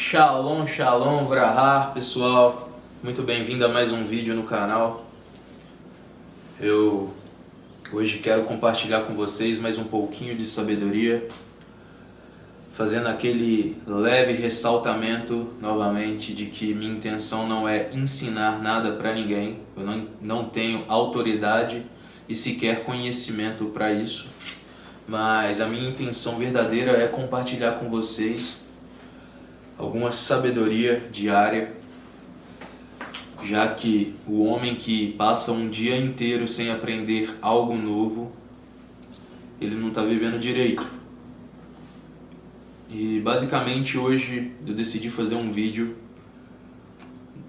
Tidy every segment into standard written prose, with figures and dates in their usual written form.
Shalom, shalom, vrahar, pessoal. Muito bem-vindo a mais um vídeo no canal. Eu hoje quero compartilhar com vocês mais um pouquinho de sabedoria, fazendo aquele leve ressaltamento novamente de que minha intenção não é ensinar nada para ninguém. Eu não tenho autoridade e sequer conhecimento para isso, mas a minha intenção verdadeira é compartilhar com vocês alguma sabedoria diária, já que o homem que passa um dia inteiro sem aprender algo novo, ele não está vivendo direito. E basicamente hoje eu decidi fazer um vídeo.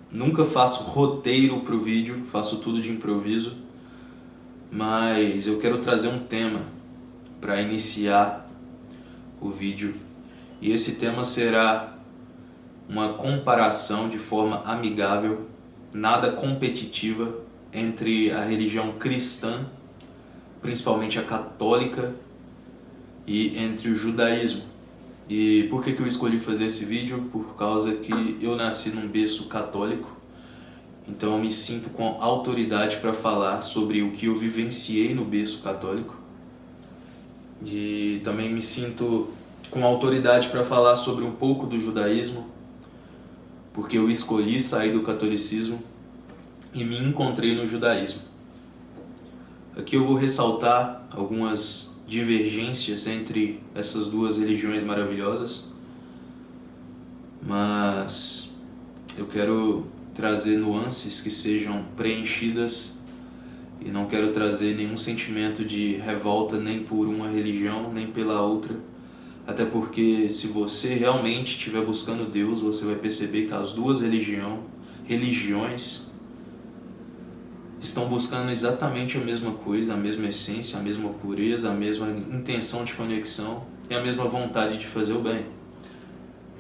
Nunca faço roteiro para o vídeo, faço tudo de improviso, mas eu quero trazer um tema para iniciar o vídeo, e esse tema será uma comparação de forma amigável, nada competitiva, entre a religião cristã, principalmente a católica, e entre o judaísmo. E por que eu escolhi fazer esse vídeo? Por causa que eu nasci num berço católico, então eu me sinto com autoridade para falar sobre o que eu vivenciei no berço católico, e também me sinto com autoridade para falar sobre um pouco do judaísmo, porque eu escolhi sair do catolicismo e me encontrei no judaísmo. Aqui eu vou ressaltar algumas divergências entre essas duas religiões maravilhosas, mas eu quero trazer nuances que sejam preenchidas e não quero trazer nenhum sentimento de revolta nem por uma religião nem pela outra. Até porque se você realmente estiver buscando Deus, você vai perceber que as duas religiões estão buscando exatamente a mesma coisa, a mesma essência, a mesma pureza, a mesma intenção de conexão e a mesma vontade de fazer o bem.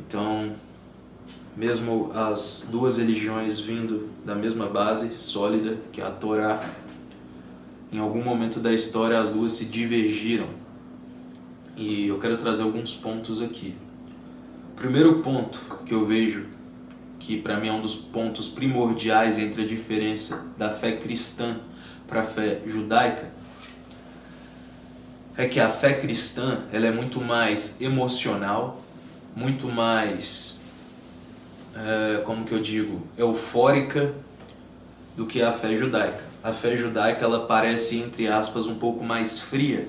Então, mesmo as duas religiões vindo da mesma base sólida, que é a Torá, em algum momento da história as duas se divergiram. E eu quero trazer alguns pontos aqui. O primeiro ponto que eu vejo, que para mim é um dos pontos primordiais entre a diferença da fé cristã para a fé judaica, é que a fé cristã ela é muito mais emocional, muito mais, eufórica do que a fé judaica. A fé judaica ela parece, entre aspas, um pouco mais fria,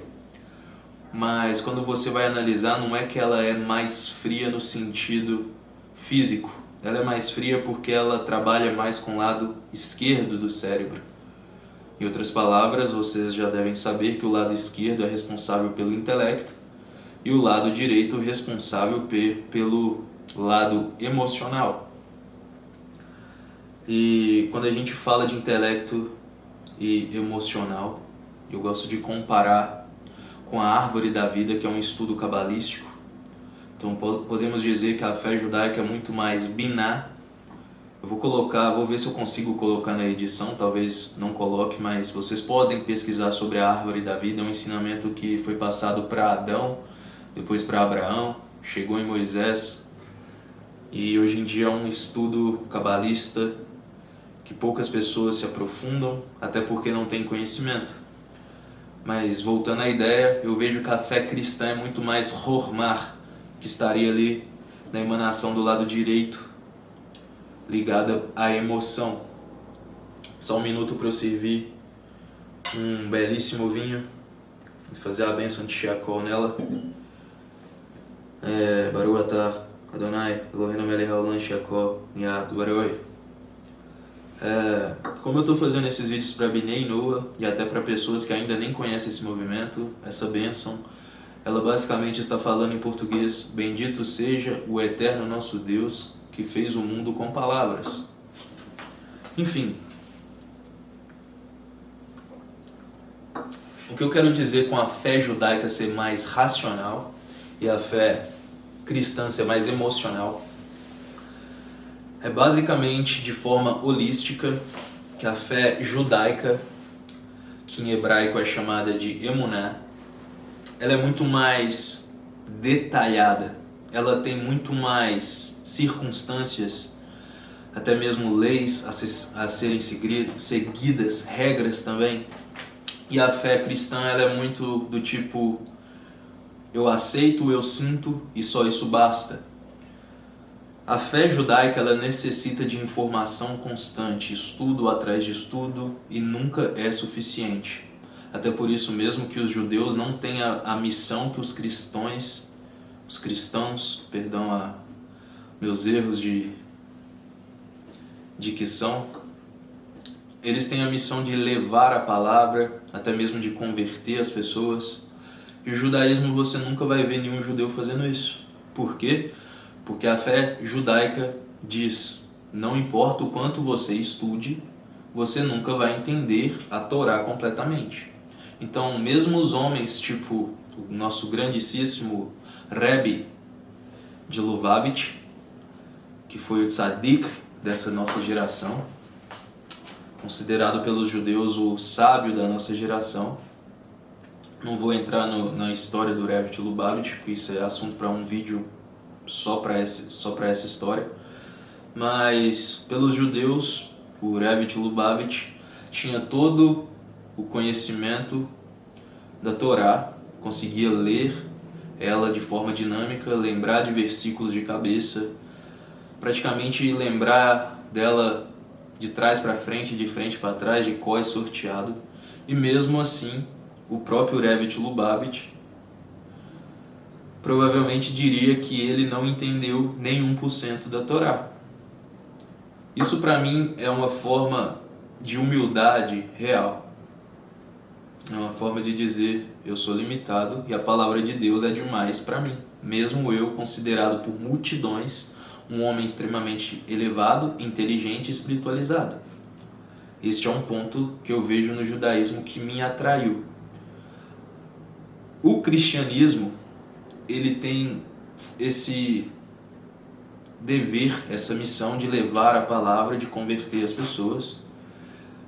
mas quando você vai analisar, não é que ela é mais fria no sentido físico. Ela é mais fria porque ela trabalha mais com o lado esquerdo do cérebro. Em outras palavras, vocês já devem saber que o lado esquerdo é responsável pelo intelecto e o lado direito responsável pelo lado emocional. E quando a gente fala de intelecto e emocional, eu gosto de comparar com a árvore da vida, que é um estudo cabalístico. Então podemos dizer que a fé judaica é muito mais biná. Eu vou ver se eu consigo colocar na edição, talvez não coloque, mas vocês podem pesquisar sobre a árvore da vida. É um ensinamento que foi passado para Adão, depois para Abraão, chegou em Moisés, e hoje em dia é um estudo cabalista que poucas pessoas se aprofundam, até porque não tem conhecimento. Mas voltando à ideia, eu vejo que a fé cristã é muito mais hormar, que estaria ali na emanação do lado direito, ligada à emoção. Só um minuto para eu servir um belíssimo vinho e fazer a bênção de Shiakol nela. Baruch atah Adonai Eloheinu melech haolam Shiakol niat baroi. Como eu estou fazendo esses vídeos para Bnei Noah e até para pessoas que ainda nem conhecem esse movimento, essa bênção, ela basicamente está falando em português: bendito seja o eterno nosso Deus que fez o mundo com palavras. Enfim, o que eu quero dizer com a fé judaica ser mais racional e a fé cristã ser mais emocional é basicamente de forma holística que a fé judaica, que em hebraico é chamada de emuná, ela é muito mais detalhada, ela tem muito mais circunstâncias, até mesmo leis a serem seguidas, regras também. E a fé cristã, ela é muito do tipo, eu aceito, eu sinto e só isso basta. A fé judaica, ela necessita de informação constante, estudo atrás de estudo, e nunca é suficiente. Até por isso mesmo que os judeus não têm a missão que os cristãos, perdão a meus erros de dicção, eles têm a missão de levar a palavra, até mesmo de converter as pessoas. E o judaísmo, você nunca vai ver nenhum judeu fazendo isso. Por quê? Porque a fé judaica diz, não importa o quanto você estude, você nunca vai entender a Torá completamente. Então, mesmo os homens, tipo o nosso grandíssimo Rebbe de Lubavitch, que foi o tzadik dessa nossa geração, considerado pelos judeus o sábio da nossa geração. Não vou entrar na história do Rebbe de Lubavitch, porque isso é assunto para um vídeo só para essa história. Mas, pelos judeus, o Rebbe de Lubavitch tinha todo o conhecimento da Torá, conseguia ler ela de forma dinâmica, lembrar de versículos de cabeça, praticamente lembrar dela de trás para frente, de frente para trás, de cós sorteado. E mesmo assim, o próprio Rebbe de Lubavitch provavelmente diria que ele não entendeu nem 1% da Torá. Isso para mim é uma forma de humildade real. É uma forma de dizer, eu sou limitado e a palavra de Deus é demais para mim. Mesmo eu, considerado por multidões um homem extremamente elevado, inteligente e espiritualizado. Este é um ponto que eu vejo no judaísmo que me atraiu. O cristianismo, ele tem esse dever, essa missão de levar a palavra, de converter as pessoas,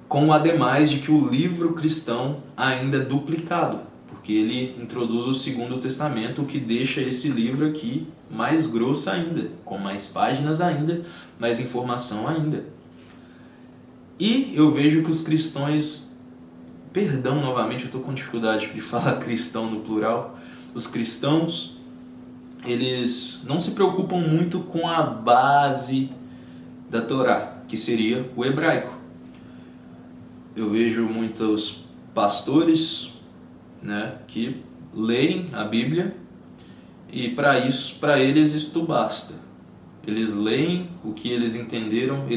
com o ademais de que o livro cristão ainda é duplicado, porque ele introduz o Segundo Testamento, o que deixa esse livro aqui mais grosso ainda, com mais páginas ainda, mais informação ainda. E eu vejo que os cristãos, perdão novamente, eu estou com dificuldade de falar cristão no plural, os cristãos, eles não se preocupam muito com a base da Torá, que seria o hebraico. Eu vejo muitos pastores, né, que leem a Bíblia e para eles isto basta. Eles leem o que eles entenderam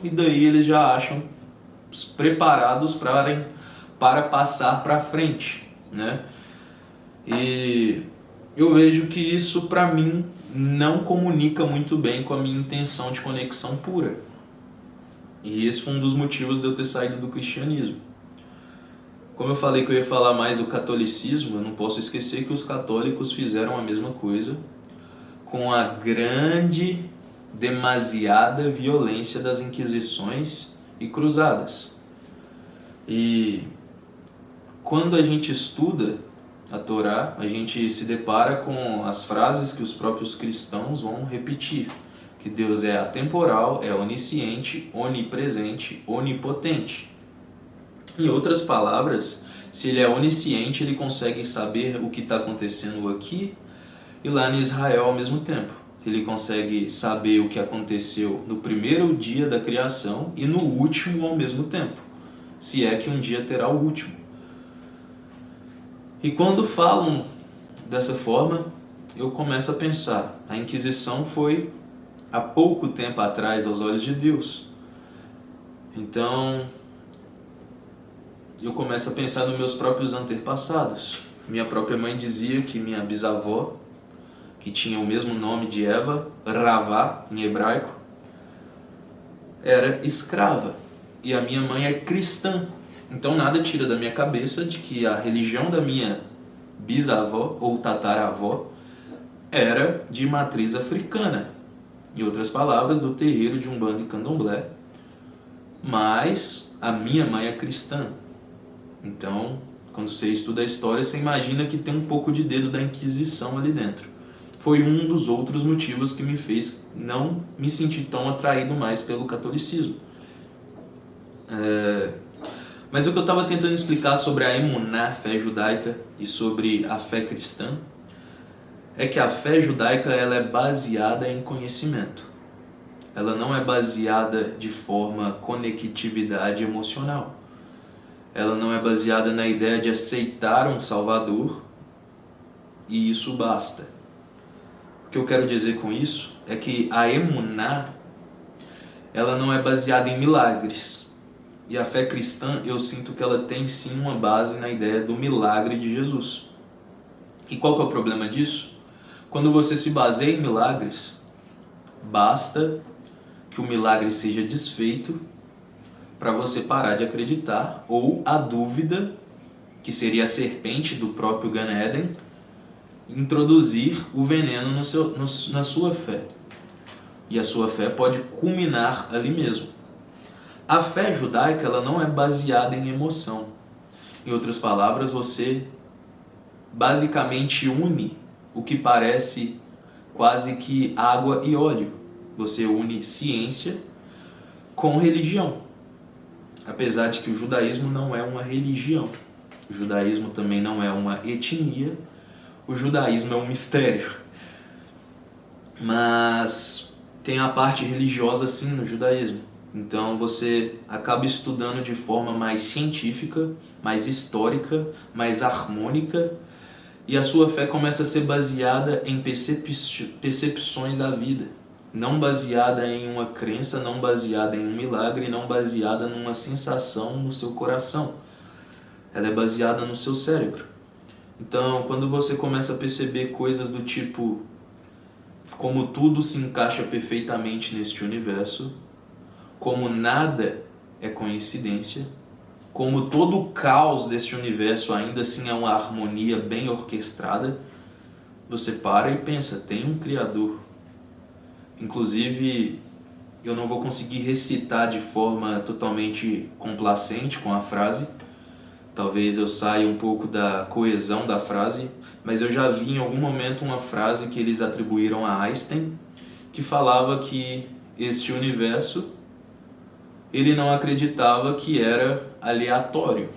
e daí eles já acham preparados para passar para frente, né? E eu vejo que isso para mim não comunica muito bem com a minha intenção de conexão pura. E esse foi um dos motivos de eu ter saído do cristianismo. Como eu falei que eu ia falar mais do catolicismo, eu não posso esquecer que os católicos fizeram a mesma coisa com a grande, demasiada violência das inquisições e cruzadas. E quando a gente estuda a Torá, a gente se depara com as frases que os próprios cristãos vão repetir. Que Deus é atemporal, é onisciente, onipresente, onipotente. Em outras palavras, se ele é onisciente, ele consegue saber o que está acontecendo aqui e lá em Israel ao mesmo tempo. Ele consegue saber o que aconteceu no primeiro dia da criação e no último ao mesmo tempo, se é que um dia terá o último. E quando falam dessa forma, eu começo a pensar, a Inquisição foi há pouco tempo atrás aos olhos de Deus. Então, eu começo a pensar nos meus próprios antepassados. Minha própria mãe dizia que minha bisavó, que tinha o mesmo nome de Eva, Ravá, em hebraico, era escrava. E a minha mãe é cristã. Então nada tira da minha cabeça de que a religião da minha bisavó ou tataravó era de matriz africana. Em outras palavras, do terreiro de Umbanda e Candomblé. Mas a minha mãe é cristã. Então, quando você estuda a história, você imagina que tem um pouco de dedo da Inquisição ali dentro. foi um dos outros motivos que me fez não me sentir tão atraído mais pelo catolicismo. Mas o que eu estava tentando explicar sobre a emuná, a fé judaica, e sobre a fé cristã, é que a fé judaica ela é baseada em conhecimento. Ela não é baseada de forma conectividade emocional. Ela não é baseada na ideia de aceitar um Salvador e isso basta. O que eu quero dizer com isso é que a emuná ela não é baseada em milagres. E a fé cristã, eu sinto que ela tem sim uma base na ideia do milagre de Jesus. E qual que é o problema disso? Quando você se baseia em milagres, basta que o milagre seja desfeito para você parar de acreditar, ou a dúvida, que seria a serpente do próprio Gan Eden, introduzir o veneno na sua fé. E a sua fé pode culminar ali mesmo. A fé judaica ela não é baseada em emoção. Em outras palavras, você basicamente une o que parece quase que água e óleo. Você une ciência com religião. Apesar de que o judaísmo não é uma religião. O judaísmo também não é uma etnia. O judaísmo é um mistério. Mas tem a parte religiosa sim no judaísmo. Então você acaba estudando de forma mais científica, mais histórica, mais harmônica, e a sua fé começa a ser baseada em percepções da vida, não baseada em uma crença, não baseada em um milagre, não baseada numa sensação no seu coração. Ela é baseada no seu cérebro. Então, quando você começa a perceber coisas do tipo como tudo se encaixa perfeitamente neste universo, como nada é coincidência, como todo o caos deste universo ainda assim é uma harmonia bem orquestrada, você para e pensa, tem um Criador. Inclusive, eu não vou conseguir recitar de forma totalmente complacente com a frase, talvez eu saia um pouco da coesão da frase, mas eu já vi em algum momento uma frase que eles atribuíram a Einstein, que falava que este universo ele não acreditava que era aleatório,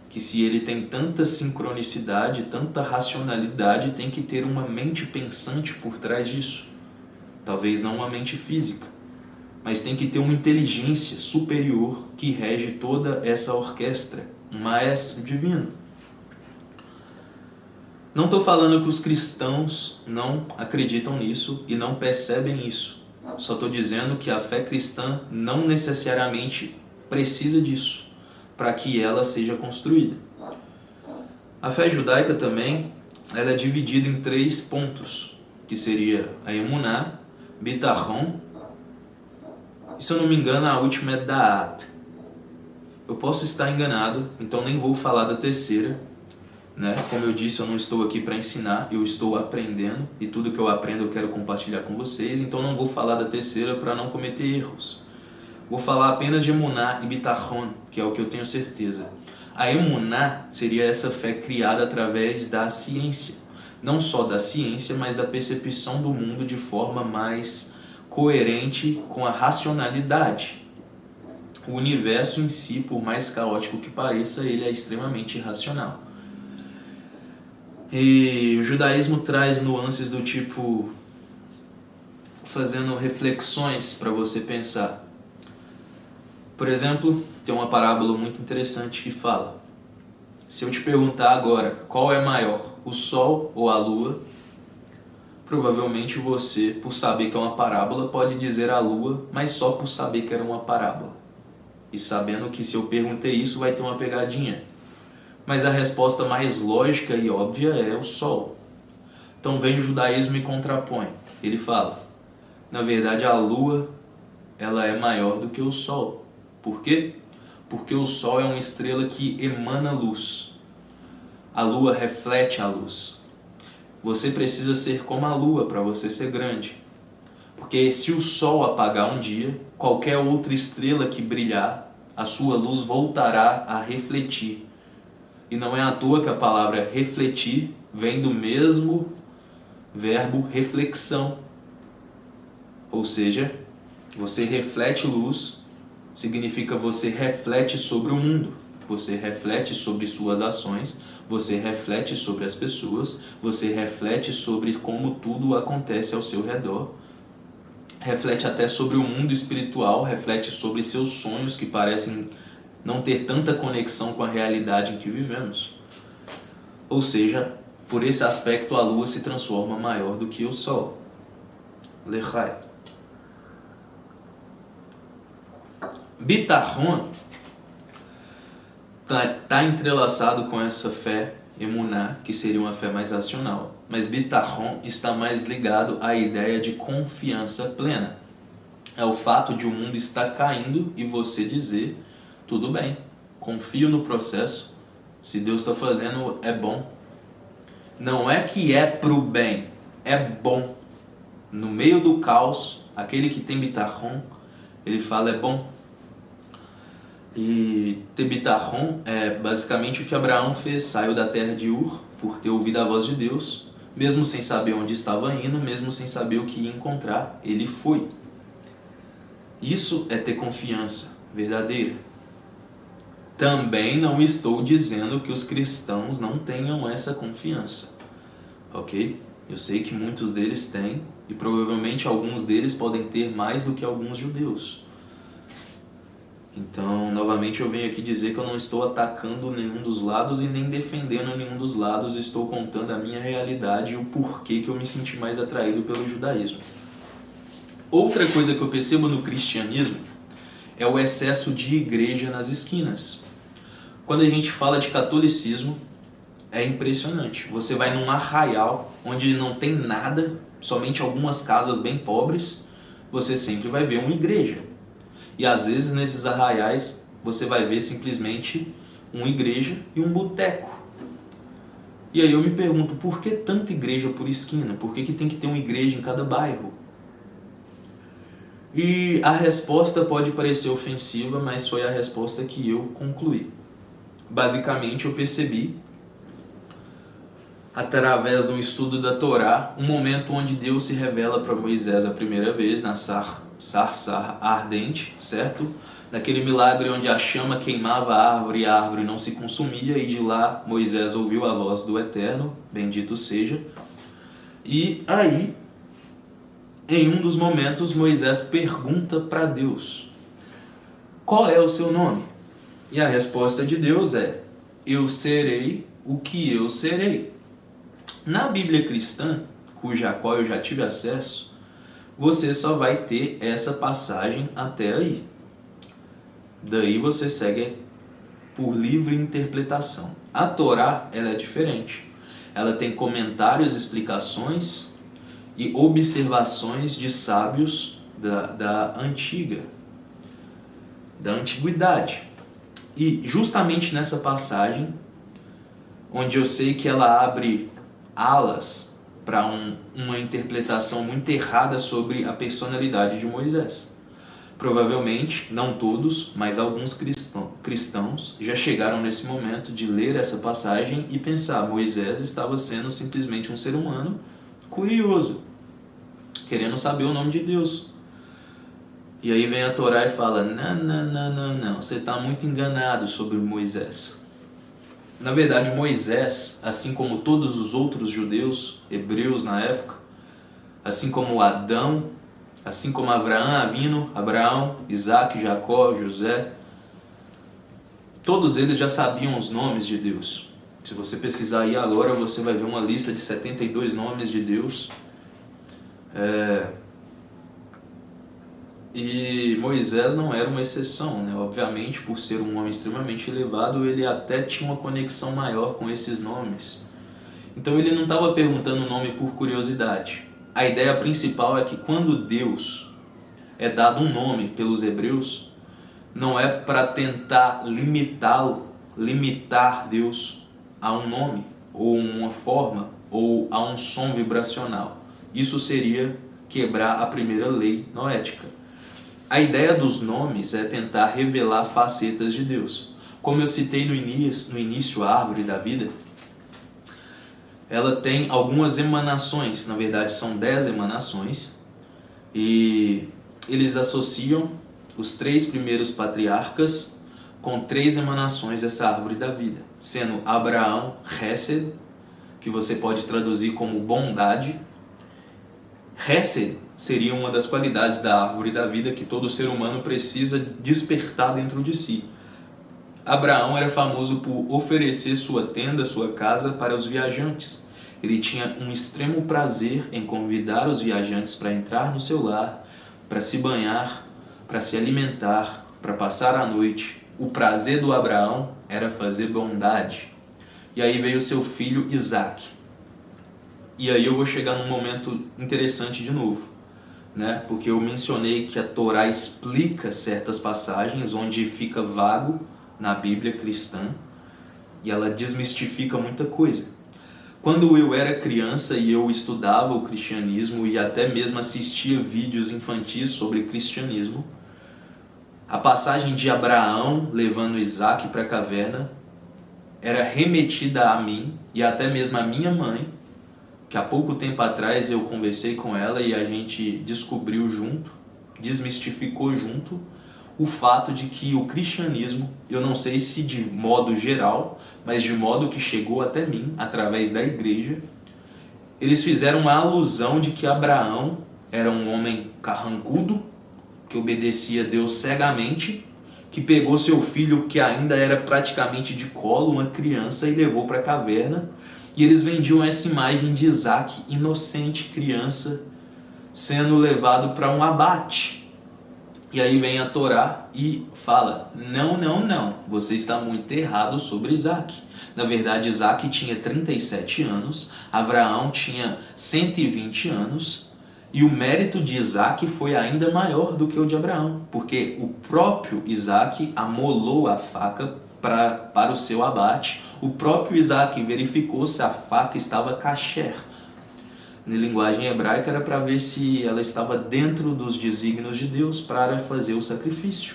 que se ele tem tanta sincronicidade, tanta racionalidade, tem que ter uma mente pensante por trás disso. Talvez não uma mente física, mas tem que ter uma inteligência superior que rege toda essa orquestra, um maestro divino. Não estou falando que os cristãos não acreditam nisso e não percebem isso. Só estou dizendo que a fé cristã não necessariamente precisa disso para que ela seja construída. A fé judaica também ela é dividida em 3 pontos, que seria a emuná, bitachon, e se eu não me engano a última é da'at. Eu posso estar enganado, então nem vou falar da terceira, né? Como eu disse, eu não estou aqui para ensinar, eu estou aprendendo e tudo que eu aprendo eu quero compartilhar com vocês, então não vou falar da terceira para não cometer erros. Vou falar apenas de emuná e bitachon, que é o que eu tenho certeza. A emuná seria essa fé criada através da ciência, não só da ciência, mas da percepção do mundo de forma mais coerente com a racionalidade. O universo em si, por mais caótico que pareça, ele é extremamente irracional. E o judaísmo traz nuances do tipo, fazendo reflexões para você pensar. Por exemplo, tem uma parábola muito interessante que fala: se eu te perguntar agora qual é maior, o sol ou a lua, provavelmente você, por saber que é uma parábola, pode dizer a lua, mas só por saber que era uma parábola. E sabendo que se eu perguntei isso vai ter uma pegadinha. Mas a resposta mais lógica e óbvia é o sol. Então vem o judaísmo e contrapõe. Ele fala, na verdade a lua ela é maior do que o sol. Por quê? Porque o sol é uma estrela que emana luz. A lua reflete a luz. Você precisa ser como a lua para você ser grande. Porque se o sol apagar um dia, qualquer outra estrela que brilhar, a sua luz voltará a refletir. E não é à toa que a palavra refletir vem do mesmo verbo reflexão. Ou seja, você reflete luz, significa você reflete sobre o mundo, você reflete sobre suas ações, você reflete sobre as pessoas, você reflete sobre como tudo acontece ao seu redor, reflete até sobre o mundo espiritual, reflete sobre seus sonhos que parecem não ter tanta conexão com a realidade em que vivemos. Ou seja, por esse aspecto a lua se transforma maior do que o sol. Lechai. Bitachon está entrelaçado com essa fé emuná, que seria uma fé mais racional. Mas Bitachon está mais ligado à ideia de confiança plena. É o fato de o mundo estar caindo e você dizer, tudo bem, confio no processo, se Deus está fazendo é bom. Não é que é pro bem, é bom. No meio do caos, aquele que tem Bitachon, ele fala é bom. E ter Bitachon é basicamente o que Abraão fez, saiu da terra de Ur por ter ouvido a voz de Deus, mesmo sem saber onde estava indo, mesmo sem saber o que ia encontrar, ele foi. Isso é ter confiança verdadeira. Também não estou dizendo que os cristãos não tenham essa confiança, ok? Eu sei que muitos deles têm e provavelmente alguns deles podem ter mais do que alguns judeus. Então, novamente eu venho aqui dizer que eu não estou atacando nenhum dos lados e nem defendendo nenhum dos lados, estou contando a minha realidade e o porquê que eu me senti mais atraído pelo judaísmo. Outra coisa que eu percebo no cristianismo é o excesso de igreja nas esquinas. Quando a gente fala de catolicismo, é impressionante. Você vai num arraial onde não tem nada, somente algumas casas bem pobres, você sempre vai ver uma igreja. E às vezes nesses arraiais você vai ver simplesmente uma igreja e um boteco. E aí eu me pergunto, por que tanta igreja por esquina? Por que tem que ter uma igreja em cada bairro? E a resposta pode parecer ofensiva, mas foi a resposta que eu concluí. Basicamente eu percebi, através do estudo da Torá, um momento onde Deus se revela para Moisés a primeira vez na sarça ardente, certo? Naquele milagre onde a chama queimava a árvore e a árvore não se consumia, e de lá Moisés ouviu a voz do Eterno, bendito seja. E aí, em um dos momentos, Moisés pergunta para Deus, qual é o seu nome? E a resposta de Deus é, eu serei o que eu serei. Na Bíblia cristã, cuja qual eu já tive acesso, você só vai ter essa passagem até aí. Daí você segue por livre interpretação. A Torá, ela é diferente. Ela tem comentários, explicações e observações de sábios da antiguidade. E justamente nessa passagem, onde eu sei que ela abre alas para uma interpretação muito errada sobre a personalidade de Moisés. Provavelmente, não todos, mas alguns cristãos já chegaram nesse momento de ler essa passagem e pensar, Moisés estava sendo simplesmente um ser humano curioso, querendo saber o nome de Deus. E aí vem a Torá e fala, não, você está muito enganado sobre Moisés. Na verdade, Moisés, assim como todos os outros judeus, hebreus na época, assim como Adão, assim como Abraão, Isaac, Jacó, José, todos eles já sabiam os nomes de Deus. Se você pesquisar aí agora, você vai ver uma lista de 72 nomes de Deus. E Moisés não era uma exceção, né? Obviamente, por ser um homem extremamente elevado, ele até tinha uma conexão maior com esses nomes. Então ele não estava perguntando o nome por curiosidade. A ideia principal é que quando Deus é dado um nome pelos hebreus, não é para tentar limitar Deus a um nome, ou uma forma, ou a um som vibracional. Isso seria quebrar a primeira lei noética. A ideia dos nomes é tentar revelar facetas de Deus. Como eu citei no início a árvore da vida, ela tem algumas emanações, na verdade são 10 emanações, e eles associam os 3 primeiros patriarcas com 3 emanações dessa árvore da vida, sendo Abraão, Hesed, que você pode traduzir como bondade. Hesed seria uma das qualidades da árvore da vida que todo ser humano precisa despertar dentro de si. Abraão era famoso por oferecer sua tenda, sua casa para os viajantes. Ele tinha um extremo prazer em convidar os viajantes para entrar no seu lar, para se banhar, para se alimentar, para passar a noite. O prazer do Abraão era fazer bondade. E aí veio seu filho Isaac. E aí eu vou chegar num momento interessante de novo, né? Porque eu mencionei que a Torá explica certas passagens onde fica vago na Bíblia cristã e ela desmistifica muita coisa. Quando eu era criança e eu estudava o cristianismo e até mesmo assistia vídeos infantis sobre cristianismo, a passagem de Abraão levando Isaac para a caverna era remetida a mim e até mesmo a minha mãe, que há pouco tempo atrás eu conversei com ela e a gente descobriu junto, desmistificou junto, o fato de que o cristianismo, eu não sei se de modo geral, mas de modo que chegou até mim, através da igreja, eles fizeram uma alusão de que Abraão era um homem carrancudo, que obedecia a Deus cegamente, que pegou seu filho, que ainda era praticamente de colo, uma criança, e levou para a caverna. E eles vendiam essa imagem de Isaac, inocente, criança, sendo levado para um abate. E aí vem a Torá e fala, não, você está muito errado sobre Isaac. Na verdade, Isaac tinha 37 anos, Abraão tinha 120 anos, e o mérito de Isaac foi ainda maior do que o de Abraão, porque o próprio Isaac amolou a faca para o seu abate. O próprio Isaac verificou se a faca estava kasher. Na linguagem hebraica era para ver se ela estava dentro dos desígnios de Deus para fazer o sacrifício.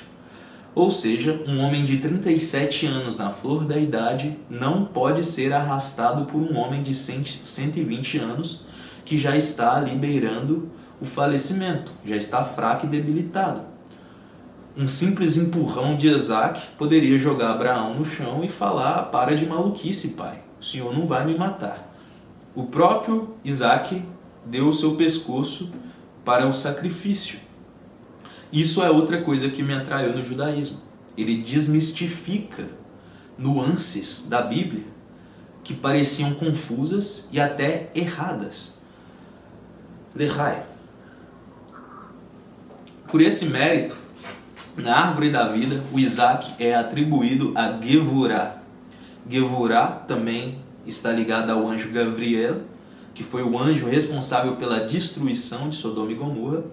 Ou seja, um homem de 37 anos na flor da idade não pode ser arrastado por um homem de 120 anos que já está ali beirando o falecimento, já está fraco e debilitado. Um simples empurrão de Isaac poderia jogar Abraão no chão e falar, para de maluquice, pai, o senhor não vai me matar. O próprio Isaac deu o seu pescoço para o sacrifício. Isso é outra coisa que me atraiu no judaísmo. Ele desmistifica nuances da Bíblia que pareciam confusas e até erradas. Lehai. Por esse mérito, na árvore da vida, o Isaac é atribuído a Gevurah. Gevurah também está ligado ao anjo Gabriel, que foi o anjo responsável pela destruição de Sodoma e Gomorra.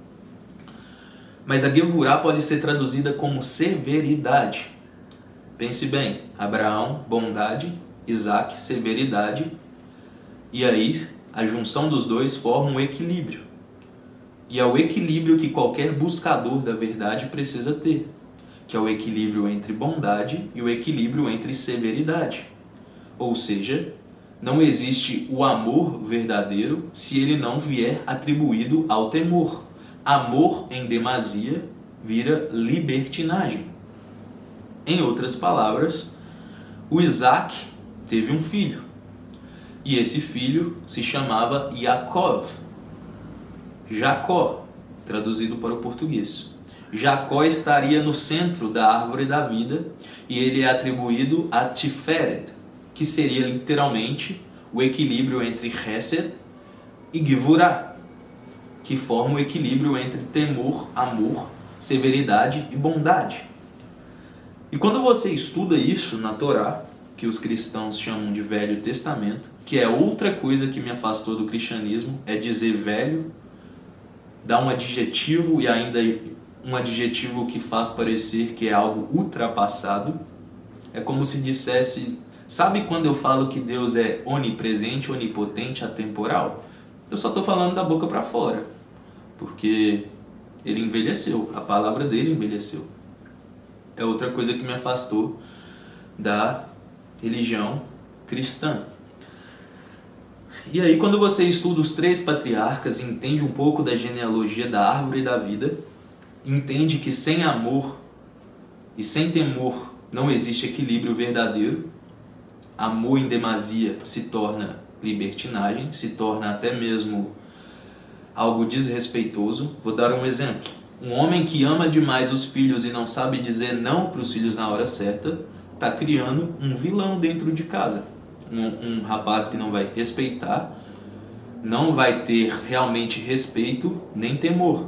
Mas a Gevurah pode ser traduzida como severidade. Pense bem, Abraão, bondade, Isaac, severidade, e aí a junção dos dois forma um equilíbrio. E é o equilíbrio que qualquer buscador da verdade precisa ter, que é o equilíbrio entre bondade e o equilíbrio entre severidade. Ou seja, não existe o amor verdadeiro se ele não vier atribuído ao temor. Amor em demasia vira libertinagem. Em outras palavras, o Isaac teve um filho. E esse filho se chamava Yaakov. Jacó, traduzido para o português. Jacó estaria no centro da árvore da vida e ele é atribuído a Tiferet, que seria literalmente o equilíbrio entre Hesed e Gevurah, que forma o equilíbrio entre temor, amor, severidade e bondade. E quando você estuda isso na Torá, que os cristãos chamam de Velho Testamento, que é outra coisa que me afastou do cristianismo, é dizer velho, dar um adjetivo e ainda um adjetivo que faz parecer que é algo ultrapassado. É como se dissesse, sabe quando eu falo que Deus é onipresente, onipotente, atemporal? Eu só estou falando da boca para fora, porque ele envelheceu, a palavra dele envelheceu. É outra coisa que me afastou da religião cristã. E aí, quando você estuda os 3 patriarcas e entende um pouco da genealogia da árvore da vida, entende que sem amor e sem temor não existe equilíbrio verdadeiro. Amor em demasia se torna libertinagem, se torna até mesmo algo desrespeitoso. Vou dar um exemplo. Um homem que ama demais os filhos e não sabe dizer não para os filhos na hora certa, está criando um vilão dentro de casa. Um rapaz que não vai respeitar, não vai ter realmente respeito nem temor.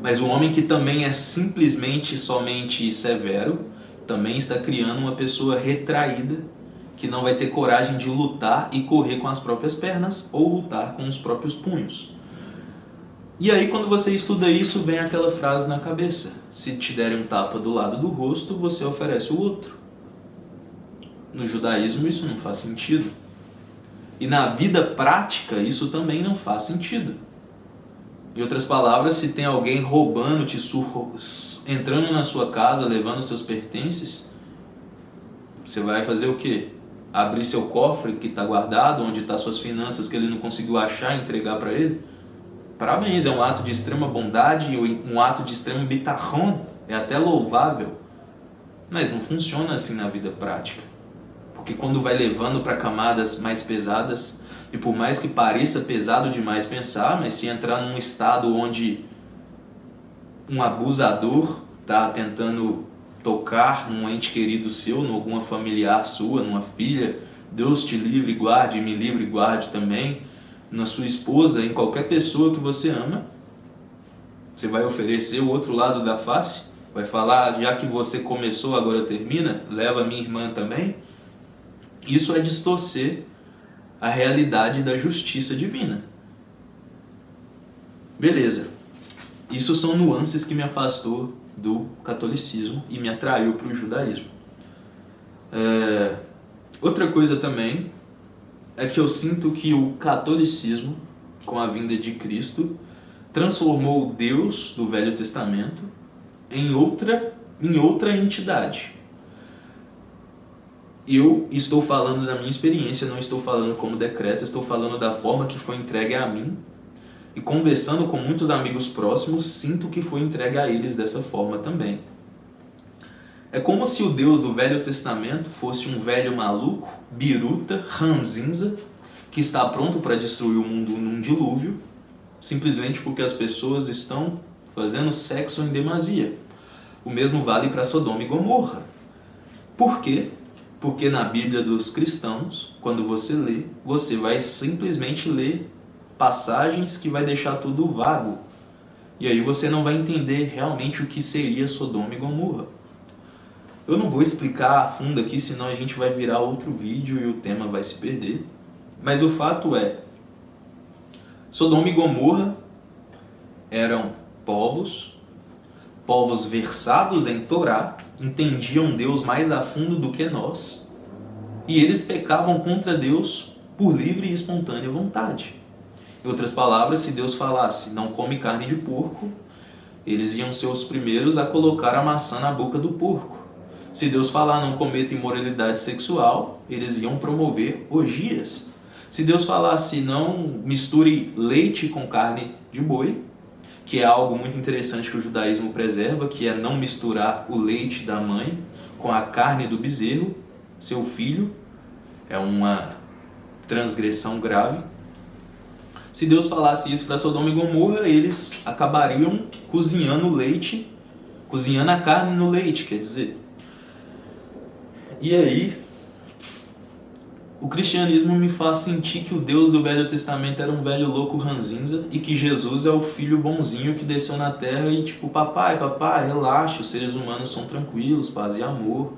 Mas o homem que também é simplesmente somente severo, também está criando uma pessoa retraída, que não vai ter coragem de lutar e correr com as próprias pernas ou lutar com os próprios punhos. E aí, quando você estuda isso, vem aquela frase na cabeça: se te derem um tapa do lado do rosto, você oferece o outro. No judaísmo isso não faz sentido. E na vida prática isso também não faz sentido. Em outras palavras, se tem alguém roubando, entrando na sua casa, levando seus pertences, você vai fazer o quê? Abrir seu cofre que está guardado, onde estão suas finanças que ele não conseguiu achar e entregar para ele? Parabéns, é um ato de extrema bondade, um ato de extremo bitachon, é até louvável. Mas não funciona assim na vida prática. Porque quando vai levando para camadas mais pesadas, e por mais que pareça pesado demais pensar, mas se entrar num estado onde um abusador está tentando tocar num ente querido seu, em alguma familiar sua, numa filha, Deus te livre e guarde, me livre e guarde também, na sua esposa, em qualquer pessoa que você ama, você vai oferecer o outro lado da face? Vai falar, já que você começou, agora termina? Leva minha irmã também? Isso é distorcer a realidade da justiça divina. Beleza. Isso são nuances que me afastou do catolicismo e me atraiu para o judaísmo. Outra coisa também é que eu sinto que o catolicismo, com a vinda de Cristo, transformou o Deus do Velho Testamento em outra entidade. Eu estou falando da minha experiência, não estou falando como decreto, estou falando da forma que foi entregue a mim. E conversando com muitos amigos próximos, sinto que foi entregue a eles dessa forma também. É como se o Deus do Velho Testamento fosse um velho maluco, biruta, ranzinza, que está pronto para destruir o mundo num dilúvio, simplesmente porque as pessoas estão fazendo sexo em demasia. O mesmo vale para Sodoma e Gomorra. Por quê? Porque na Bíblia dos cristãos, quando você lê, você vai simplesmente ler passagens que vai deixar tudo vago. E aí você não vai entender realmente o que seria Sodoma e Gomorra. Eu não vou explicar a fundo aqui, senão a gente vai virar outro vídeo e o tema vai se perder. Mas o fato é, Sodoma e Gomorra eram povos versados em Torá, entendiam Deus mais a fundo do que nós, e eles pecavam contra Deus por livre e espontânea vontade. Em outras palavras, se Deus falasse, não come carne de porco, eles iam ser os primeiros a colocar a maçã na boca do porco. Se Deus falar, não cometa imoralidade sexual, eles iam promover orgias. Se Deus falasse, não misture leite com carne de boi, que é algo muito interessante que o judaísmo preserva, que é não misturar o leite da mãe com a carne do bezerro, seu filho, é uma transgressão grave. Se Deus falasse isso para Sodoma e Gomorra, eles acabariam cozinhando a carne no leite, quer dizer. E aí, o cristianismo me faz sentir que o Deus do Velho Testamento era um velho louco ranzinza e que Jesus é o filho bonzinho que desceu na terra e tipo, papai, relaxa, os seres humanos são tranquilos, paz e amor.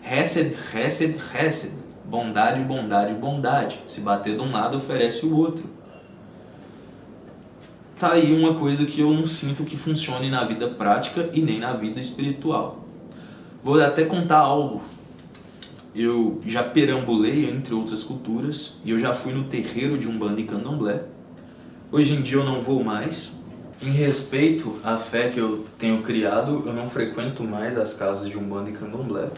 Hesed, hesed, hesed. Bondade, bondade, bondade. Se bater de um lado, oferece o outro. Tá aí uma coisa que eu não sinto que funcione na vida prática e nem na vida espiritual. Vou até contar algo. Eu já perambulei entre outras culturas e eu já fui no terreiro de Umbanda e Candomblé. Hoje em dia eu não vou mais. Em respeito à fé que eu tenho criado, eu não frequento mais as casas de Umbanda e Candomblé.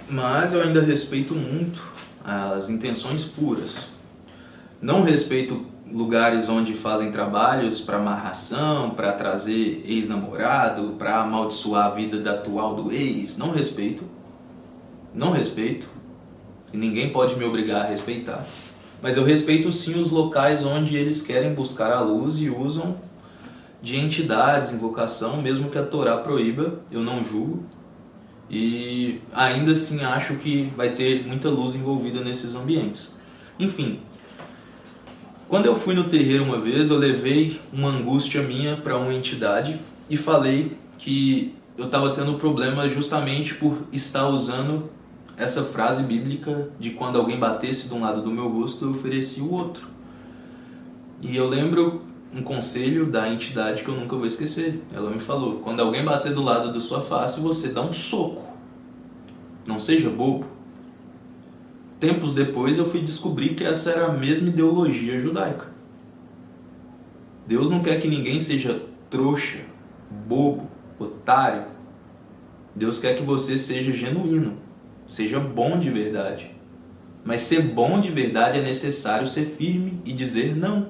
Mas eu ainda respeito muito as intenções puras. Não respeito lugares onde fazem trabalhos para amarração, para trazer ex-namorado, para amaldiçoar a vida atual do ex. Não respeito. Não respeito. E ninguém pode me obrigar a respeitar. Mas eu respeito sim os locais onde eles querem buscar a luz e usam de entidades, invocação, mesmo que a Torá proíba, eu não julgo. E ainda assim acho que vai ter muita luz envolvida nesses ambientes. Enfim, quando eu fui no terreiro uma vez, eu levei uma angústia minha para uma entidade e falei que eu estava tendo problema justamente por estar usando essa frase bíblica de quando alguém batesse de um lado do meu rosto, eu oferecia o outro. E eu lembro um conselho da entidade que eu nunca vou esquecer. Ela me falou: quando alguém bater do lado da sua face, você dá um soco. Não seja bobo. Tempos depois eu fui descobrir que essa era a mesma ideologia judaica. Deus não quer que ninguém seja trouxa, bobo, otário. Deus quer que você seja genuíno, seja bom de verdade. Mas ser bom de verdade é necessário ser firme e dizer não.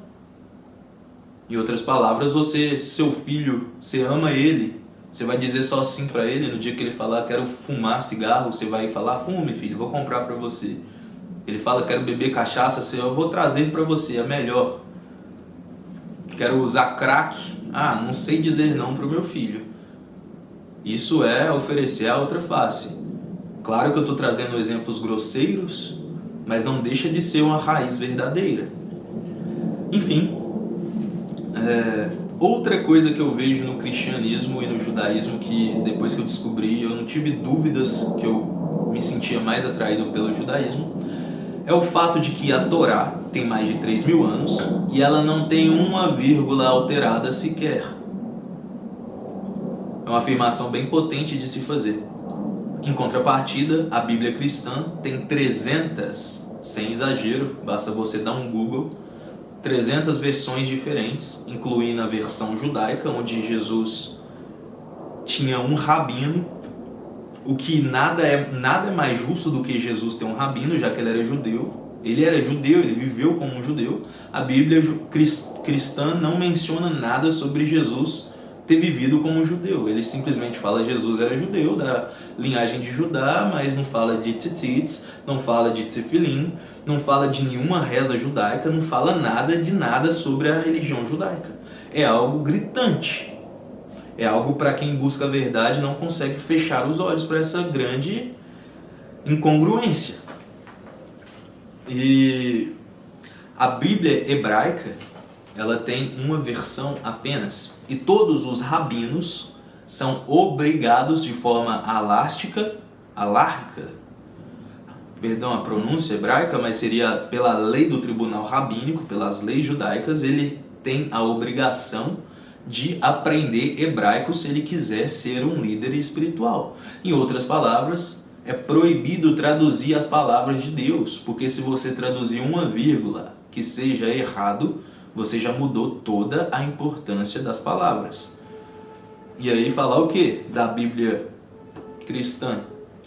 Em outras palavras, seu filho, você ama ele, você vai dizer só sim para ele. No dia que ele falar quero fumar cigarro, você vai falar: fume, filho, vou comprar para você. Ele fala: quero beber cachaça, eu vou trazer para você, é melhor. Quero usar crack, não sei dizer não para o meu filho. Isso é oferecer a outra face. Claro que eu estou trazendo exemplos grosseiros, mas não deixa de ser uma raiz verdadeira. Enfim, outra coisa que eu vejo no cristianismo e no judaísmo, que depois que eu descobri, eu não tive dúvidas que eu me sentia mais atraído pelo judaísmo, é o fato de que a Torá tem mais de 3.000 anos e ela não tem uma vírgula alterada sequer. É uma afirmação bem potente de se fazer. Em contrapartida, a Bíblia cristã tem 300, sem exagero, basta você dar um Google, 300 versões diferentes, incluindo a versão judaica, onde Jesus tinha um rabino, o que nada é mais justo do que Jesus ter um rabino, já que ele era judeu. Ele era judeu, ele viveu como um judeu. A Bíblia cristã não menciona nada sobre Jesus ter vivido como um judeu. Ele simplesmente fala que Jesus era judeu, da linhagem de Judá, mas não fala de tzitzit, não fala de tefilim, não fala de nenhuma reza judaica, não fala nada de nada sobre a religião judaica. É algo gritante. É algo para quem busca a verdade não consegue fechar os olhos para essa grande incongruência. E a Bíblia hebraica, ela tem uma versão apenas. E todos os rabinos são obrigados de forma alárquica, perdão a pronúncia hebraica, mas seria pela lei do tribunal rabínico, pelas leis judaicas, ele tem a obrigação de aprender hebraico se ele quiser ser um líder espiritual. Em outras palavras, é proibido traduzir as palavras de Deus, porque se você traduzir uma vírgula que seja errado, você já mudou toda a importância das palavras. E aí falar o quê? Da Bíblia cristã,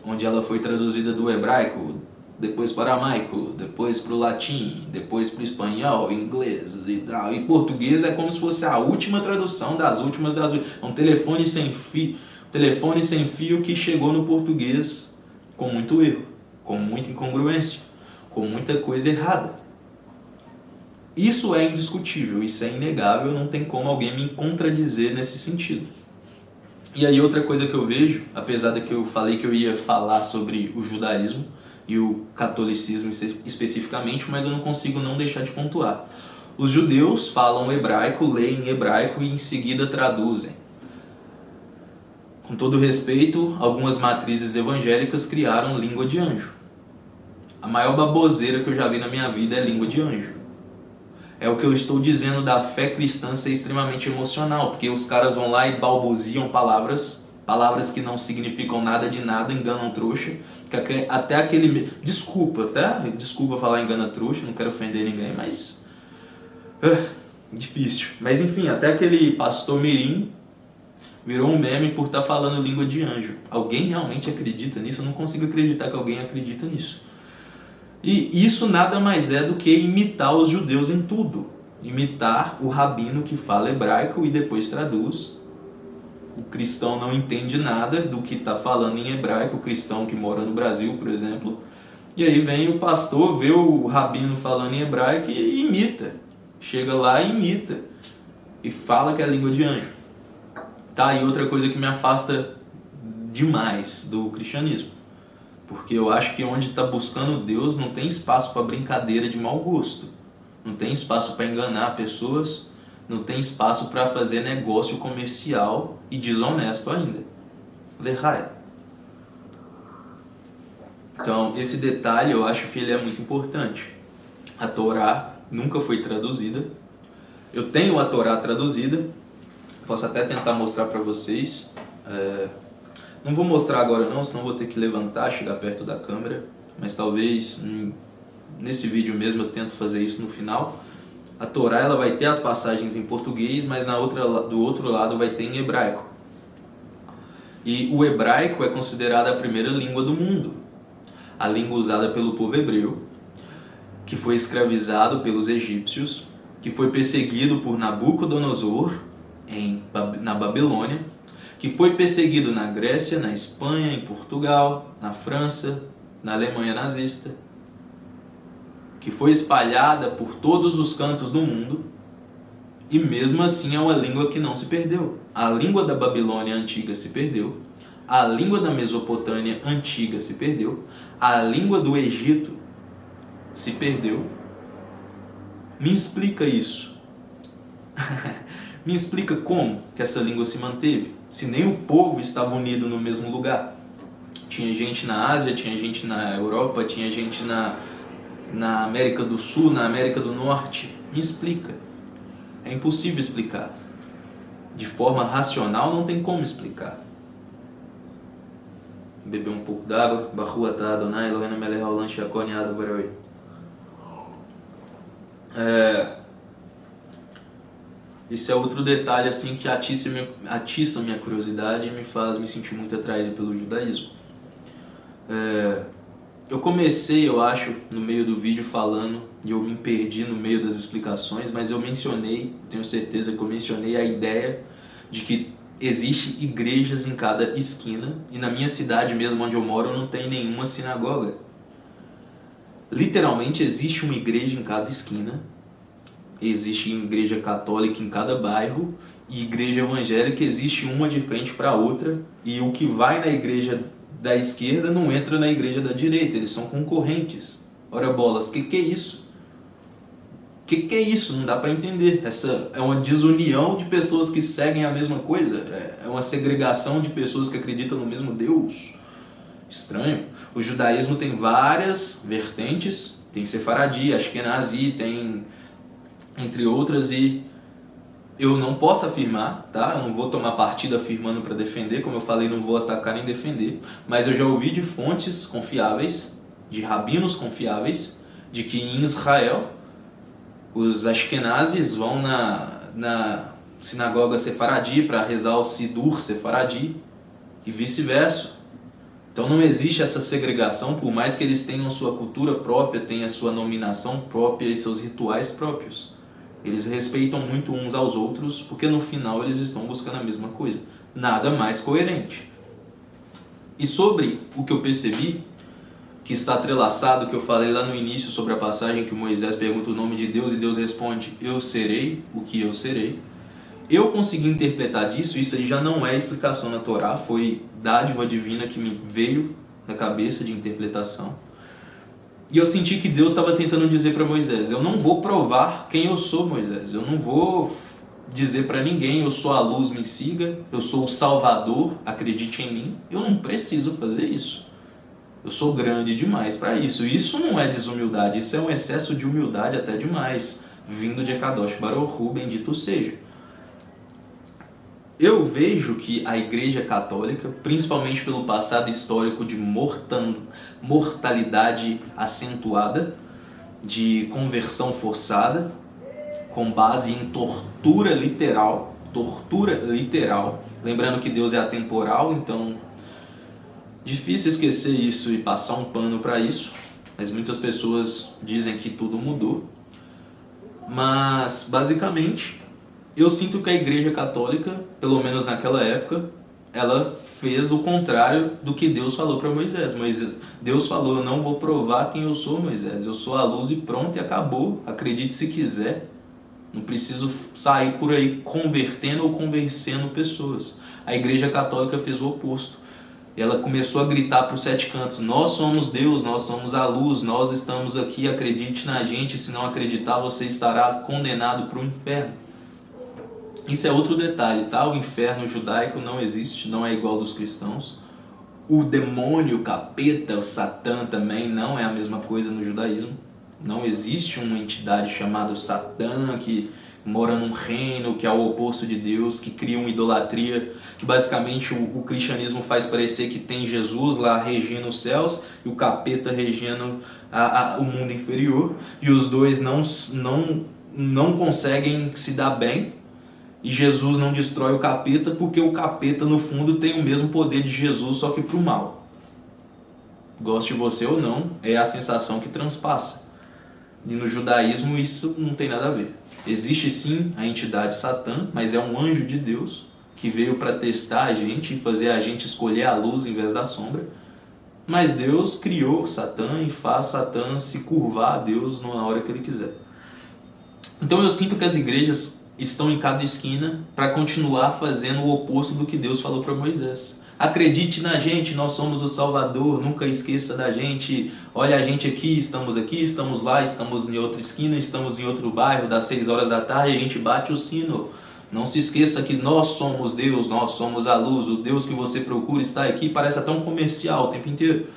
onde ela foi traduzida do hebraico, depois para o aramaico, depois para o latim, depois para o espanhol, inglês e tal. E português é como se fosse a última tradução das últimas das últimas. É um telefone sem fio que chegou no português com muito erro, com muita incongruência, com muita coisa errada. Isso é indiscutível, isso é inegável, não tem como alguém me contradizer nesse sentido. E aí outra coisa que eu vejo, apesar de que eu falei que eu ia falar sobre o judaísmo e o catolicismo especificamente, mas eu não consigo não deixar de pontuar. Os judeus falam hebraico, leem hebraico e em seguida traduzem. Com todo respeito, algumas matrizes evangélicas criaram língua de anjo. A maior baboseira que eu já vi na minha vida é língua de anjo. É o que eu estou dizendo da fé cristã ser extremamente emocional, porque os caras vão lá e balbuziam palavras que não significam nada de nada, enganam trouxa, que até aquele... Desculpa falar engana trouxa, não quero ofender ninguém, mas... difícil. Mas enfim, até aquele pastor mirim virou um meme por estar falando língua de anjo. Alguém realmente acredita nisso? Eu não consigo acreditar que alguém acredita nisso. E isso nada mais é do que imitar os judeus em tudo. Imitar o rabino que fala hebraico e depois traduz. O cristão não entende nada do que está falando em hebraico, o cristão que mora no Brasil, por exemplo. E aí vem o pastor, vê o rabino falando em hebraico e imita. Chega lá e imita. E fala que é a língua de anjo. Tá, e outra coisa que me afasta demais do cristianismo. Porque eu acho que onde está buscando Deus não tem espaço para brincadeira de mau gosto. Não tem espaço para enganar pessoas. Não tem espaço para fazer negócio comercial e desonesto ainda. Lehai. Então, esse detalhe eu acho que ele é muito importante. A Torá nunca foi traduzida. Eu tenho a Torá traduzida. Posso até tentar mostrar para vocês. Não vou mostrar agora não, senão vou ter que levantar, chegar perto da câmera. Mas talvez nesse vídeo mesmo eu tento fazer isso no final. A Torá ela vai ter as passagens em português, mas do outro lado vai ter em hebraico. E o hebraico é considerado a primeira língua do mundo. A língua usada pelo povo hebreu, que foi escravizado pelos egípcios, que foi perseguido por Nabucodonosor na Babilônia, que foi perseguido na Grécia, na Espanha, em Portugal, na França, na Alemanha nazista, que foi espalhada por todos os cantos do mundo, e mesmo assim é uma língua que não se perdeu. A língua da Babilônia antiga se perdeu, a língua da Mesopotâmia antiga se perdeu, a língua do Egito se perdeu. Me explica isso. Me explica como que essa língua se manteve, se nem o povo estava unido no mesmo lugar. Tinha gente na Ásia, tinha gente na Europa, tinha gente na América do Sul, na América do Norte. Me explica. É impossível explicar. De forma racional não tem como explicar. Beber um pouco d'água. Baruch atah Adonai Eloheinu melech haolam she'akol nהיה b'dvaro. Esse é outro detalhe assim que atiça minha curiosidade e me faz me sentir muito atraído pelo judaísmo. Eu comecei, eu acho, no meio do vídeo falando, e eu me perdi no meio das explicações, mas eu tenho certeza que eu mencionei a ideia de que existe igrejas em cada esquina, e na minha cidade mesmo, onde eu moro, não tem nenhuma sinagoga. Literalmente existe uma igreja em cada esquina, existe igreja católica em cada bairro, e igreja evangélica existe uma de frente para a outra, e o que vai na igreja da esquerda não entra na igreja da direita, eles são concorrentes. Ora bolas, que é isso? Que é isso? Não dá para entender. Essa é uma desunião de pessoas que seguem a mesma coisa, é uma segregação de pessoas que acreditam no mesmo Deus. Estranho. O judaísmo tem várias vertentes, tem Sefaradi, Ashkenazi, tem entre outras, e eu não posso afirmar, tá? Eu não vou tomar partido afirmando para defender, como eu falei, não vou atacar nem defender, mas eu já ouvi de fontes confiáveis, de rabinos confiáveis, de que em Israel os Ashkenazis vão na sinagoga Sefaradi para rezar o Sidur Sefaradi e vice-versa. Então não existe essa segregação, por mais que eles tenham sua cultura própria, tenham sua nominação própria e seus rituais próprios. Eles respeitam muito uns aos outros, porque no final eles estão buscando a mesma coisa. Nada mais coerente. E sobre o que eu percebi, que está entrelaçado, que eu falei lá no início sobre a passagem que Moisés pergunta o nome de Deus e Deus responde, eu serei o que eu serei. Eu consegui interpretar disso, isso aí já não é explicação na Torá, foi dádiva divina que me veio na cabeça de interpretação. E eu senti que Deus estava tentando dizer para Moisés, eu não vou provar quem eu sou, Moisés, eu não vou dizer para ninguém, eu sou a luz, me siga, eu sou o Salvador, acredite em mim, eu não preciso fazer isso. Eu sou grande demais para isso. Isso não é desumildade, isso é um excesso de humildade até demais, vindo de Kadosh Baruch Hu, bendito seja. Eu vejo que a Igreja Católica, principalmente pelo passado histórico de mortalidade acentuada, de conversão forçada, com base em tortura literal, lembrando que Deus é atemporal, então difícil esquecer isso e passar um pano para isso. mas muitas pessoas dizem que tudo mudou. Mas, basicamente, eu sinto que a Igreja Católica, pelo menos naquela época, ela fez o contrário do que Deus falou para Moisés. Deus falou: eu não vou provar quem eu sou, Moisés. Eu sou a luz e pronto, e acabou. Acredite se quiser. Não preciso sair por aí convertendo ou convencendo pessoas. A Igreja Católica fez o oposto. Ela começou a gritar para os 7 cantos: nós somos Deus, nós somos a luz, nós estamos aqui, acredite na gente. Se não acreditar, você estará condenado para o inferno. Isso é outro detalhe, tá? O inferno judaico não existe, não é igual dos cristãos. O demônio, o capeta, o Satã também não é a mesma coisa no judaísmo. Não existe uma entidade chamada Satã que mora num reino que é o oposto de Deus, que cria uma idolatria, que basicamente o cristianismo faz parecer que tem Jesus lá regendo os céus e o capeta regendo o mundo inferior, e os dois não conseguem se dar bem. E Jesus não destrói o capeta porque o capeta, no fundo, tem o mesmo poder de Jesus, só que pro mal. Goste você ou não, é a sensação que transpassa. E no judaísmo isso não tem nada a ver. Existe sim a entidade Satã, mas é um anjo de Deus que veio para testar a gente e fazer a gente escolher a luz em vez da sombra. Mas Deus criou Satã e faz Satã se curvar a Deus na hora que ele quiser. Então eu sinto que as igrejas estão em cada esquina para continuar fazendo o oposto do que Deus falou para Moisés. Acredite na gente, nós somos o Salvador, nunca esqueça da gente. Olha a gente aqui, estamos lá, estamos em outra esquina, estamos em outro bairro, das 6 horas da tarde a gente bate o sino. Não se esqueça que nós somos Deus, nós somos a luz, o Deus que você procura está aqui. Parece até um comercial o tempo inteiro.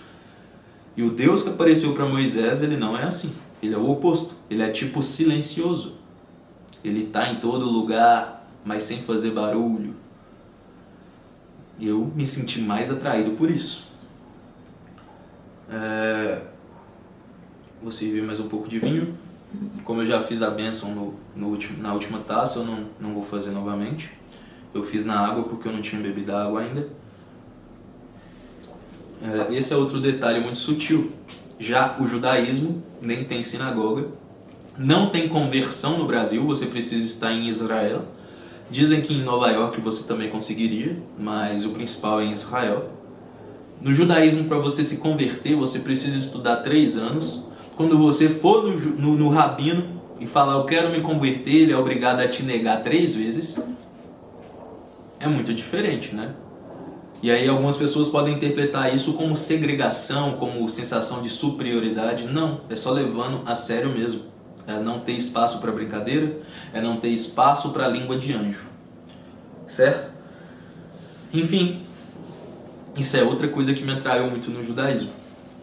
E o Deus que apareceu para Moisés, ele não é assim, ele é o oposto, ele é tipo silencioso. Ele está em todo lugar, mas sem fazer barulho. Eu me senti mais atraído por isso. Vou servir mais um pouco de vinho. Como eu já fiz a bênção na última taça, eu não vou fazer novamente. Eu fiz na água porque eu não tinha bebido a água ainda. Esse é outro detalhe muito sutil. Já o judaísmo nem tem sinagoga. Não tem conversão no Brasil, você precisa estar em Israel. Dizem que em Nova York você também conseguiria, mas o principal é em Israel. No judaísmo, para você se converter, você precisa estudar 3 anos. Quando você for no rabino e falar eu quero me converter, ele é obrigado a te negar 3 vezes. É muito diferente, né? E aí algumas pessoas podem interpretar isso como segregação, como sensação de superioridade. Não, é só levando a sério mesmo. É não ter espaço para brincadeira, é não ter espaço para língua de anjo, certo? Enfim, isso é outra coisa que me atraiu muito no judaísmo.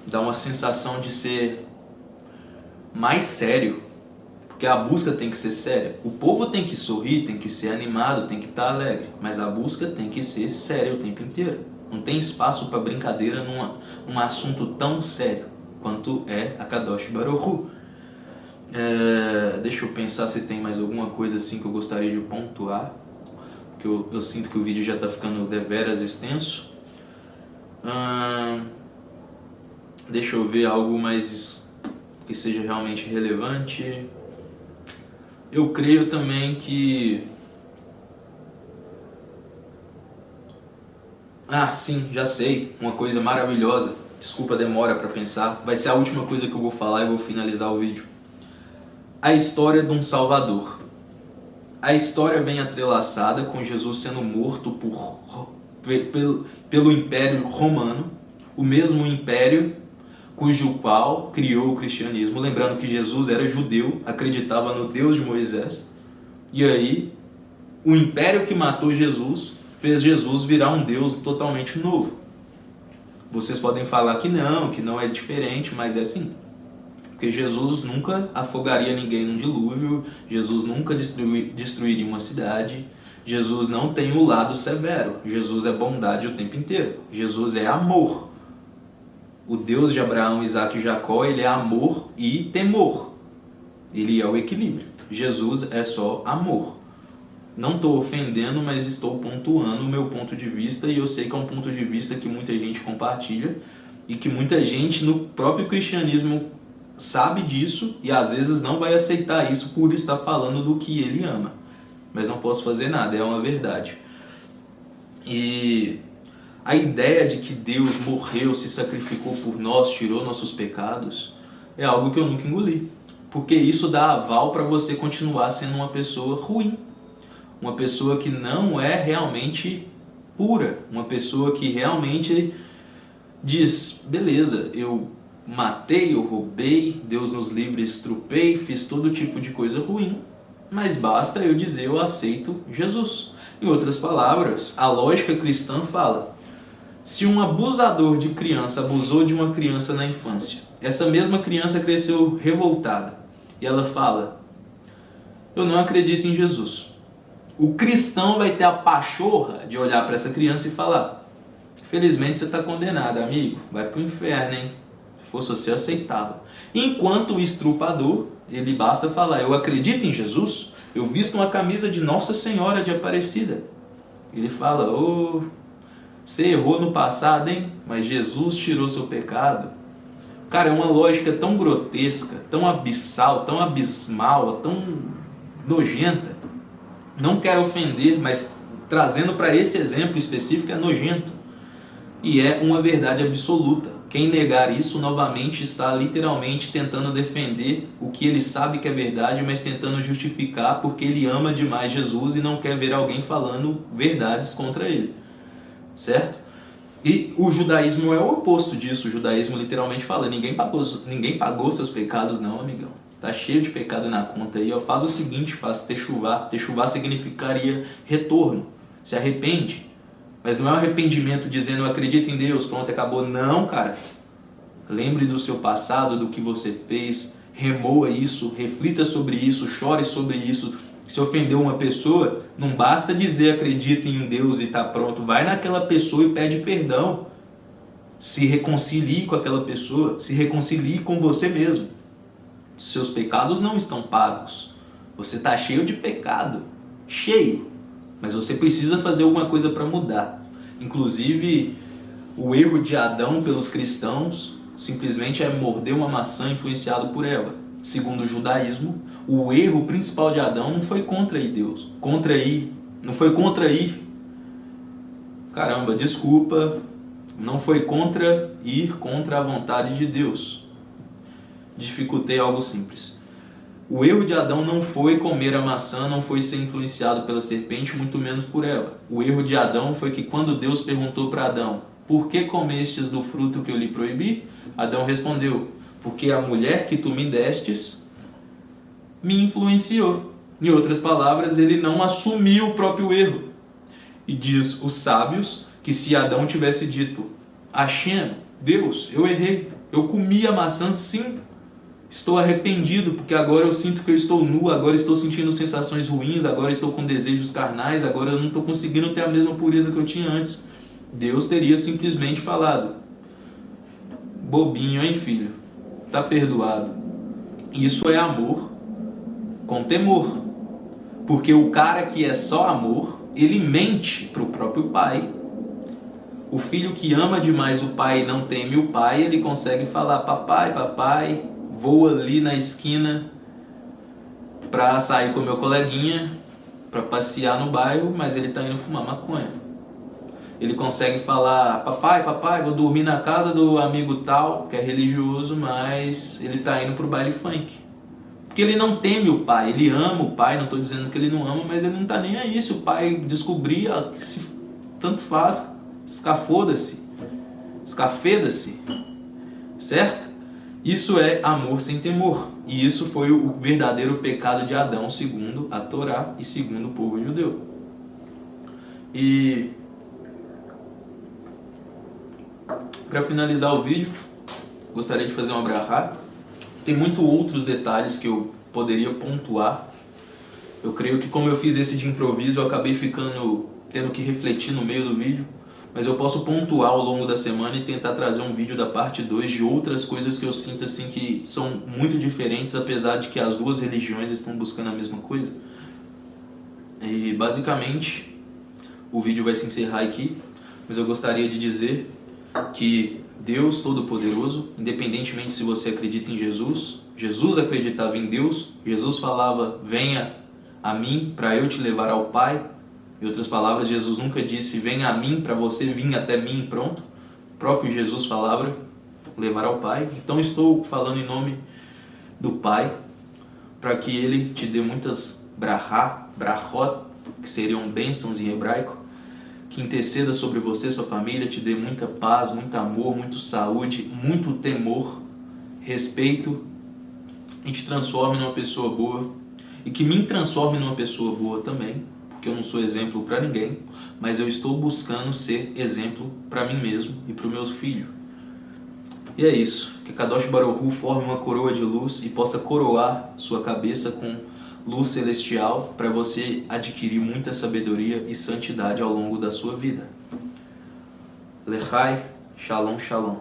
Dá uma sensação de ser mais sério, porque a busca tem que ser séria. O povo tem que sorrir, tem que ser animado, tem que estar alegre, mas a busca tem que ser séria o tempo inteiro. Não tem espaço para brincadeira num assunto tão sério quanto é a Kadosh Baruch Hu. Deixa eu pensar se tem mais alguma coisa assim que eu gostaria de pontuar, porque eu sinto que o vídeo já está ficando deveras extenso. Deixa eu ver algo mais que seja realmente relevante. Eu creio também que... sim, já sei, uma coisa maravilhosa. Desculpa a demora para pensar. Vai ser a última coisa que eu vou falar e vou finalizar o vídeo. A história de um Salvador. A história vem entrelaçada com Jesus sendo morto pelo Império Romano, o mesmo império cujo qual criou o cristianismo. Lembrando que Jesus era judeu, acreditava no Deus de Moisés, e aí o império que matou Jesus fez Jesus virar um Deus totalmente novo. Vocês podem falar que não é diferente, mas é assim. Porque Jesus nunca afogaria ninguém num dilúvio, Jesus nunca destruiria uma cidade, Jesus não tem o lado severo, Jesus é bondade o tempo inteiro, Jesus é amor. O Deus de Abraão, Isaac e Jacó, ele é amor e temor, ele é o equilíbrio. Jesus é só amor. Não estou ofendendo, mas estou pontuando o meu ponto de vista, e eu sei que é um ponto de vista que muita gente compartilha, e que muita gente no próprio cristianismo sabe disso e às vezes não vai aceitar isso por estar falando do que ele ama. Mas não posso fazer nada, é uma verdade. E a ideia de que Deus morreu, se sacrificou por nós, tirou nossos pecados, é algo que eu nunca engoli. Porque isso dá aval para você continuar sendo uma pessoa ruim. Uma pessoa que não é realmente pura. Uma pessoa que realmente diz, beleza, eu matei, eu roubei, Deus nos livre, estrupei, fiz todo tipo de coisa ruim, mas basta eu dizer eu aceito Jesus. Em outras palavras, a lógica cristã fala, se um abusador de criança abusou de uma criança na infância, essa mesma criança cresceu revoltada e ela fala, eu não acredito em Jesus. O cristão vai ter a pachorra de olhar para essa criança e falar, felizmente você está condenado, amigo, vai para o inferno, hein? Se fosse você, aceitava. Enquanto o estrupador, ele basta falar, eu acredito em Jesus, eu visto uma camisa de Nossa Senhora de Aparecida. Ele fala, você errou no passado, hein? Mas Jesus tirou seu pecado. Cara, é uma lógica tão grotesca, tão abissal, tão abismal, tão nojenta. Não quero ofender, mas trazendo para esse exemplo específico é nojento. E é uma verdade absoluta. Quem negar isso, novamente, está literalmente tentando defender o que ele sabe que é verdade, mas tentando justificar porque ele ama demais Jesus e não quer ver alguém falando verdades contra ele. Certo? E o judaísmo é o oposto disso. O judaísmo literalmente fala, ninguém pagou seus pecados não, amigão. Está cheio de pecado na conta aí. Faz o seguinte, faz techuvá. Techuvá significaria retorno. Se arrepende. Mas não é um arrependimento dizendo, eu acredito em Deus, pronto, acabou. Não, cara. Lembre do seu passado, do que você fez, remoa isso, reflita sobre isso, chore sobre isso. Se ofendeu uma pessoa, não basta dizer acredito em Deus e tá pronto. Vai naquela pessoa e pede perdão. Se reconcilie com aquela pessoa, se reconcilie com você mesmo. Seus pecados não estão pagos. Você está cheio de pecado, cheio. Mas você precisa fazer alguma coisa para mudar. Inclusive, o erro de Adão pelos cristãos simplesmente é morder uma maçã influenciado por Eva. Segundo o judaísmo, o erro principal de Adão não foi contra Deus. Não foi contra ir. Caramba, desculpa. Não foi ir contra a vontade de Deus. Dificultei algo simples. O erro de Adão não foi comer a maçã, não foi ser influenciado pela serpente, muito menos por Eva. O erro de Adão foi que quando Deus perguntou para Adão, por que comestes do fruto que eu lhe proibi? Adão respondeu, porque a mulher que tu me destes me influenciou. Em outras palavras, ele não assumiu o próprio erro. E diz os sábios que se Adão tivesse dito, Hashem, Deus, eu errei, eu comi a maçã sim, estou arrependido porque agora eu sinto que eu estou nu, agora estou sentindo sensações ruins, agora estou com desejos carnais, agora eu não estou conseguindo ter a mesma pureza que eu tinha antes. Deus teria simplesmente falado, bobinho, hein filho, tá perdoado. Isso é amor com temor, porque o cara que é só amor, ele mente para o próprio pai. O filho que ama demais o pai e não teme o pai, ele consegue falar, papai, vou ali na esquina para sair com meu coleguinha, para passear no bairro, mas ele está indo fumar maconha. Ele consegue falar, papai, vou dormir na casa do amigo tal, que é religioso, mas ele está indo para o baile funk. Porque ele não teme o pai, ele ama o pai, não estou dizendo que ele não ama, mas ele não está nem aí. Se o pai descobrir, tanto faz, escafeda-se, certo? Isso é amor sem temor. E isso foi o verdadeiro pecado de Adão, segundo a Torá e segundo o povo judeu. E para finalizar o vídeo, gostaria de fazer uma brachá. Tem muitos outros detalhes que eu poderia pontuar. Eu creio que como eu fiz esse de improviso, eu acabei tendo que refletir no meio do vídeo. Mas eu posso pontuar ao longo da semana e tentar trazer um vídeo da parte 2 de outras coisas que eu sinto assim que são muito diferentes, apesar de que as duas religiões estão buscando a mesma coisa. E basicamente o vídeo vai se encerrar aqui, mas eu gostaria de dizer que Deus Todo-Poderoso, independentemente se você acredita em Jesus. Jesus acreditava em Deus. Jesus falava, venha a mim para eu te levar ao Pai. Em outras palavras, Jesus nunca disse, venha a mim para você vir até mim e pronto. O próprio Jesus falava, levar ao Pai. Então estou falando em nome do Pai, para que Ele te dê muitas brachot, que seriam bênçãos em hebraico, que interceda sobre você, sua família, te dê muita paz, muito amor, muito saúde, muito temor, respeito, e te transforme numa pessoa boa, e que me transforme numa pessoa boa também, porque eu não sou exemplo para ninguém, mas eu estou buscando ser exemplo para mim mesmo e para o meu filho. E é isso, que Kadosh Baruch Hu forme uma coroa de luz e possa coroar sua cabeça com luz celestial para você adquirir muita sabedoria e santidade ao longo da sua vida. Lechai, Shalom, Shalom.